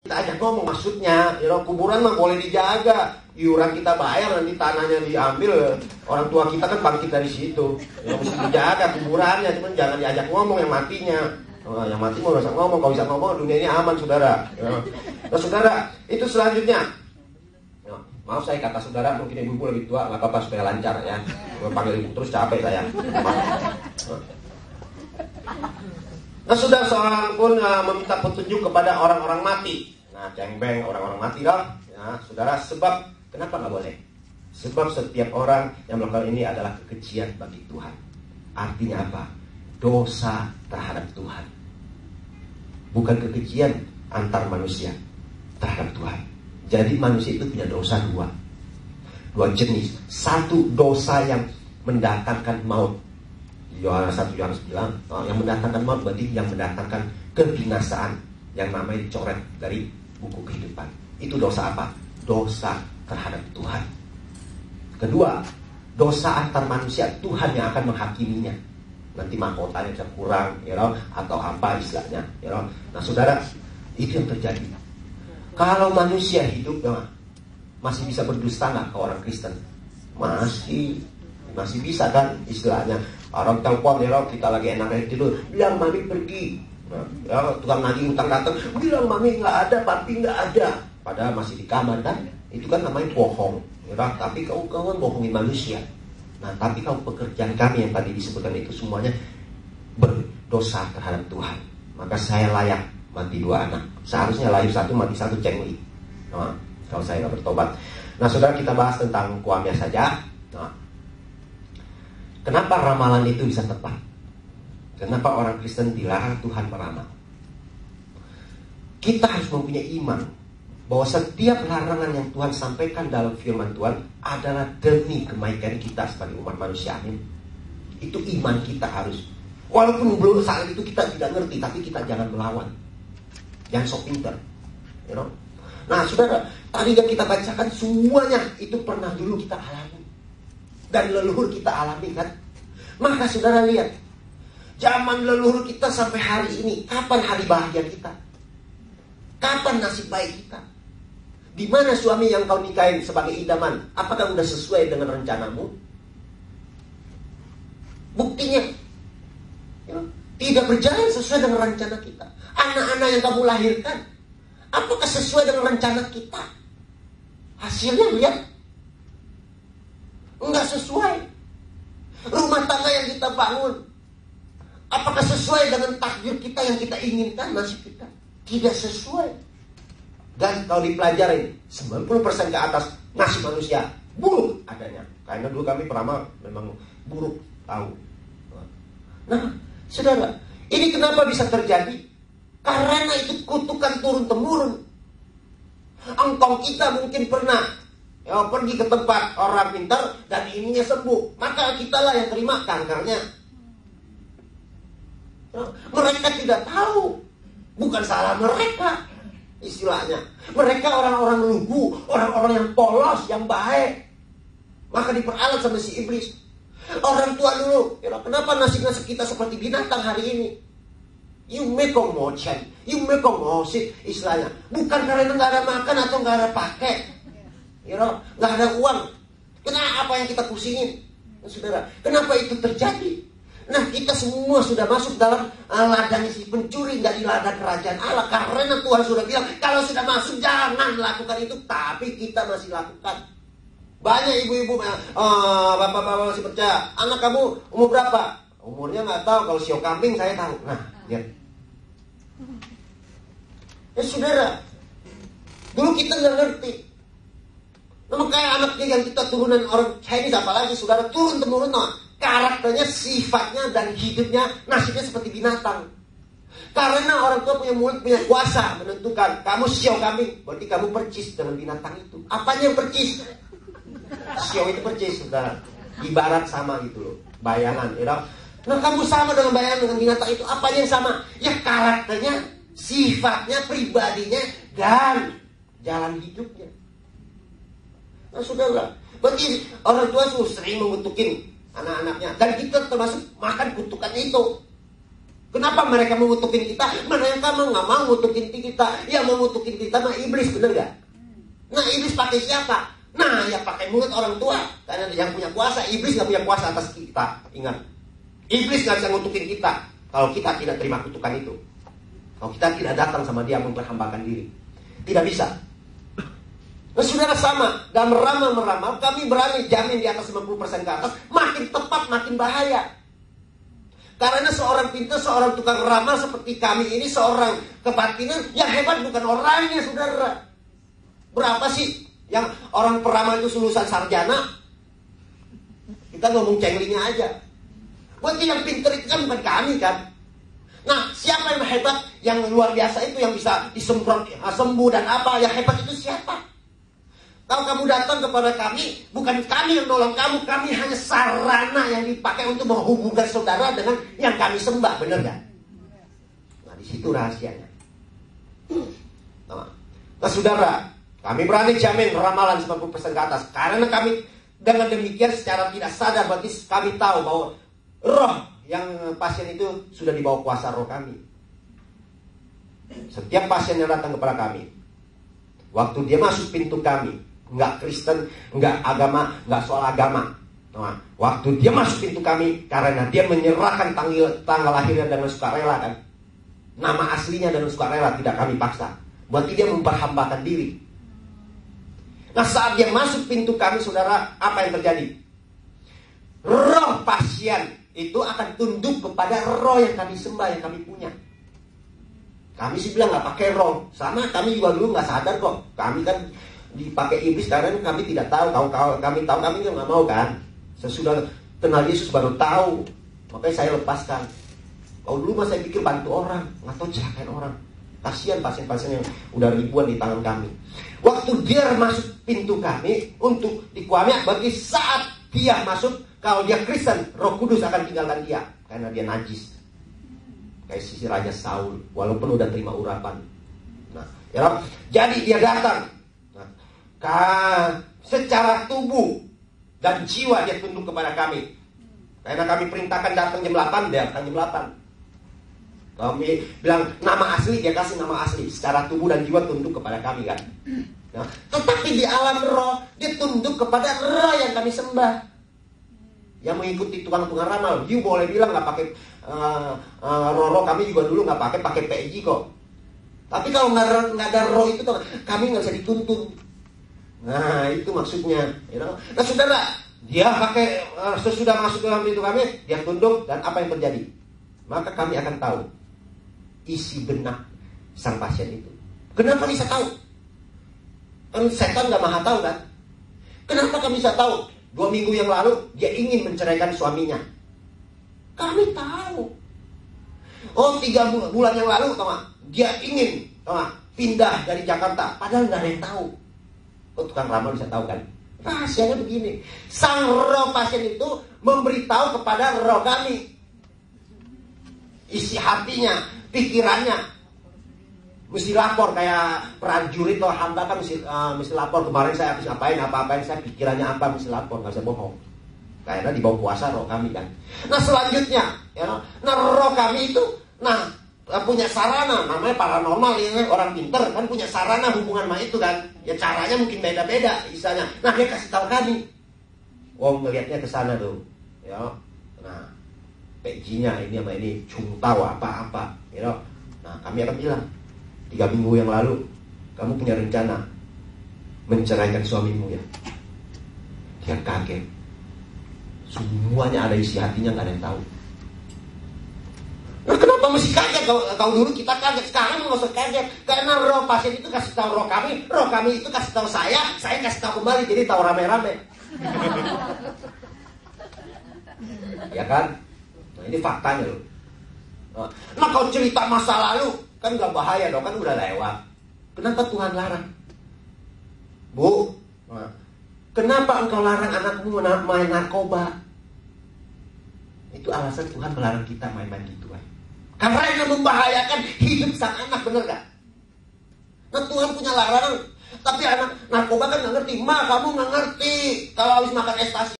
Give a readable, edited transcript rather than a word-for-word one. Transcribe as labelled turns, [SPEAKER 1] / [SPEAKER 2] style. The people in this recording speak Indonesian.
[SPEAKER 1] kita ajak ngomong maksudnya, kuburan mah boleh dijaga, iuran kita bayar, nanti tanahnya diambil, orang tua kita kan bangkit dari situ, mesti dijaga kuburannya, cuman jangan diajak ngomong yang matinya. Yang mati mau usah ngomong, kalau bisa ngomong dunia ini aman, saudara. Nah, saudara, itu selanjutnya. Maaf saya kata saudara, mungkin ibu lebih tua, nggak apa-apa supaya lancar ya. Panggil ibu terus capek saya. Nah, sudah seorang pun meminta petunjuk kepada orang-orang mati. Nah, cengbeng orang-orang mati dong. Ya, saudara, sebab kenapa nggak boleh? Sebab setiap orang yang melakukan ini adalah kekejian bagi Tuhan. Artinya apa? Dosa terhadap Tuhan. Bukan kekejian antar manusia terhadap Tuhan. Jadi manusia itu punya dosa dua jenis. Satu, dosa yang mendatangkan maut. Yohanes 1 Yohanes bilang, yang mendatangkan maut berarti yang mendatangkan kebinasaan, yang namanya dicoret dari buku kehidupan. Itu dosa apa? Dosa terhadap Tuhan. Kedua, dosa antar manusia, Tuhan yang akan menghakiminya. Nanti mahkotanya bisa kurang, atau apa istilahnya. Nah, saudara, itu yang terjadi. Kalau manusia hidup masih bisa berdusta nggak ke orang Kristen? Masih bisa kan istilahnya. Orang telepon, kita lagi enak tidur, bilang mami pergi. Tukang nagih utang datang, bilang mami nggak ada, papi nggak ada. Padahal masih di kamar kan? Itu kan namanya bohong. Tapi kau bohongin manusia. Nah, tapi kalau pekerjaan kami yang tadi disebutkan itu semuanya berdosa terhadap Tuhan, maka saya layak mati 2 anak. Seharusnya lahir 1 mati 1 cengli. Nah, kalau saya nggak bertobat. Nah, saudara, kita bahas tentang kuamnya saja. Nah, kenapa ramalan itu bisa tepat? Kenapa orang Kristen dilarang Tuhan meramal? Kita harus mempunyai iman bahwa setiap larangan yang Tuhan sampaikan dalam firman Tuhan adalah demi kebaikan kita sebagai umat manusia. Amin. Itu iman kita harus. Walaupun belum saat itu kita tidak ngerti, tapi kita jangan melawan. Jangan sok pinter. Nah, saudara, tadi yang kita bacakan semuanya itu pernah dulu kita alami. Dan leluhur kita alami kan. Maka saudara lihat, zaman leluhur kita sampai hari ini, kapan hari bahagia kita? Kapan nasib baik kita? Di mana suami yang kau nikahin sebagai idaman? Apakah sudah sesuai dengan rencanamu? Buktinya tidak berjalan sesuai dengan rencana kita. Anak-anak yang kamu lahirkan, apakah sesuai dengan rencana kita? Hasilnya lihat, enggak sesuai. Rumah tangga yang kita bangun, apakah sesuai dengan takdir kita yang kita inginkan? Nasib kita tidak sesuai. Dan kalau dipelajarin 90% ke atas nasib manusia buruk adanya. Karena dulu kami pernah memang buruk tahu. Nah, saudara, ini kenapa bisa terjadi? Karena itu kutukan turun-temurun. Engkau kita mungkin pernah pergi ke tempat orang pintar dan ininya sembuh, maka kitalah yang terima kankernya. Mereka tidak tahu, bukan salah mereka. Istilahnya, mereka orang-orang lugu, orang-orang yang polos, yang baik. Maka diperalat sama si iblis. Orang tua dulu, kenapa nasib-nasib kita seperti binatang hari ini? You make a motion, you make a motion, istilahnya. Bukan karena nggak ada makan atau nggak ada pakai, nggak ada uang. Kenapa yang kita pusingin, saudara? Kenapa itu terjadi? Nah, kita semua sudah masuk dalam ladang si pencuri, dari ladang kerajaan Allah. Karena Tuhan sudah bilang, kalau sudah masuk jangan lakukan itu. Tapi kita masih lakukan. Banyak ibu-ibu, bapak-bapak masih percaya. Anak kamu umur berapa? Umurnya nggak tahu. Kalau sio kambing saya tahu. Nah, lihat. Ya saudara, dulu kita nggak ngerti. Nah, kayak anaknya yang kita turunan orang Chinese, apalagi saudara turun-temurun, karakternya, sifatnya, dan hidupnya, nasibnya seperti binatang. Karena orang tua punya mulut, punya kuasa menentukan. Kamu sio kambing, berarti kamu percis dengan binatang itu. Apanya yang percis? Sio itu percis, saudara. Ibarat sama gitu loh, bayangan. Nah, kamu sama dengan bayangan dengan binatang itu. Apanya yang sama? Ya karakternya, sifatnya, pribadinya, dan jalan hidupnya. Nah, saudara, berarti orang tua sering mengutukin anak-anaknya, dan kita termasuk makan kutukannya itu. Kenapa mereka mengutukin kita? Mereka nggak mau ngutukin kita. Yang mengutukin kita mah iblis, bener gak? Nah, iblis pakai siapa? Nah, ya pakai mulut orang tua. Karena yang punya kuasa, iblis nggak punya kuasa atas kita. Ingat, iblis nggak bisa ngutukin kita kalau kita tidak terima kutukan itu. Kalau kita tidak datang sama dia memperhambakan diri, tidak bisa. Nah, saudara, sama dalam meramal kami berani jamin di atas 90% ke atas, makin tepat makin bahaya. Karena seorang pintar, seorang tukang ramal seperti kami ini, seorang kebatinan, yang hebat bukan orangnya, saudara. Berapa sih yang orang peramal itu lulusan sarjana? Kita ngomong cenglingnya aja. Buat yang pintar itu kan bukan kami kan. Nah, siapa yang hebat, yang luar biasa itu, yang bisa disemprot sembuh dan apa, yang hebat itu siapa? Kalau kamu datang kepada kami, bukan kami yang nolong kamu, kami hanya sarana yang dipakai untuk menghubungkan saudara dengan yang kami sembah, benar gak? Nah, di situ rahasianya. Nah, saudara, kami berani jamin ramalan 90% ke atas. Karena kami dengan demikian secara tidak sadar, berarti kami tahu bahwa roh yang pasien itu sudah dibawa kuasa roh kami. Setiap pasien yang datang kepada kami, waktu dia masuk pintu kami, nggak Kristen, nggak agama, nggak soal agama. Nah, waktu dia masuk pintu kami, karena dia menyerahkan tanggal lahirnya dengan sukarela kan, nama aslinya dengan sukarela, tidak kami paksa. Berarti dia memperhambakan diri. Nah, saat dia masuk pintu kami, saudara, apa yang terjadi? Roh pasien itu akan tunduk kepada roh yang kami sembah, yang kami punya. Kami sih bilang nggak pakai roh, sama kami juga dulu nggak sadar kok. Kami kan dipakai iblis karena kami tidak tahu. Kalau kami tahu, kami nggak mau kan. Sesudah kenal Yesus baru tahu, makanya saya lepaskan. Kalau dulu mah saya pikir bantu orang, nggak tahu celakain orang. Kasihan pasien-pasien yang udah ribuan di tangan kami. Waktu dia masuk pintu kami untuk dikuami, bagi saat dia masuk, kalau dia Kristen, Roh Kudus akan tinggalkan dia karena dia najis. Kayak sisi Raja Saul, walaupun udah terima urapan. Nah, ya, jadi dia datang. Secara tubuh dan jiwa dia tunduk kepada kami. Karena kami perintahkan datang jam 8, dia datang jam 8. Kami bilang nama asli, dia kasih nama asli. Secara tubuh dan jiwa tunduk kepada kami kan. Nah, tetapi di alam roh, dia tunduk kepada roh yang kami sembah. Yang mengikuti tukang-tukang ramal, you boleh bilang nggak pakai roh kami juga dulu nggak pakai PJ kok. Tapi kalau nggak ada roh itu, kami nggak bisa dituntun. Nah, itu maksudnya. Nah, saudara, dia pakai sesudah masuk dalam pintu kami, dia tunduk, dan apa yang terjadi? Maka kami akan tahu isi benak sang pasien itu. Kenapa bisa tahu? Kan setan nggak maha tahu kan? Kenapa kami bisa tahu? 2 minggu yang lalu dia ingin menceraikan suaminya. Kami tahu. Oh, 3 bulan yang lalu, dia ingin pindah dari Jakarta. Padahal nggak ada yang tahu. Oh, tukang ramal bisa tahu kan? Rahasianya begini. Sang roh pasien itu memberitahu kepada roh kami isi hatinya, pikirannya. Mesti lapor kayak prajurit atau hamba kan mesti lapor. Kemarin saya habis ngapain, apa-apain saya, pikirannya apa, mesti lapor, nggak bisa bohong. Karena di bawah kuasa roh kami kan. Nah, selanjutnya, roh kami itu, punya sarana, namanya paranormal ya, orang pinter kan punya sarana hubungan sama itu kan. Ya caranya mungkin beda-beda misalnya. Nah, dia kasih tahu kami. Oh, ngelihatnya ke sana tuh. Ya. Nah, PJ-nya ini sama ini cungtau apa-apa, Nah, kami akan bilang, 3 minggu yang lalu kamu punya rencana menceraikan suamimu ya. Dia kaget. Semuanya ada isi hatinya, nggak ada yang tahu. Nah, kenapa mesti kaget? Kalau dulu kita kaget, sekarang nggak usah kaget. Karena roh pasien itu kasih tahu roh kami itu kasih tahu saya kasih tahu kembali, jadi tahu rame-rame. Ya kan? Nah, ini faktanya loh. Nah, kalau cerita masa lalu kan nggak bahaya dong, kan udah lewat. Kenapa Tuhan larang? Bu, kenapa engkau larang anakmu main narkoba? Itu alasan Tuhan melarang kita main-main gitu kan. Karena itu membahayakan hidup sang anak, bener gak? Nah, Tuhan punya larangan. Tapi anak narkoba kan gak ngerti. Ma, kamu gak ngerti. Kalau habis makan ekstasi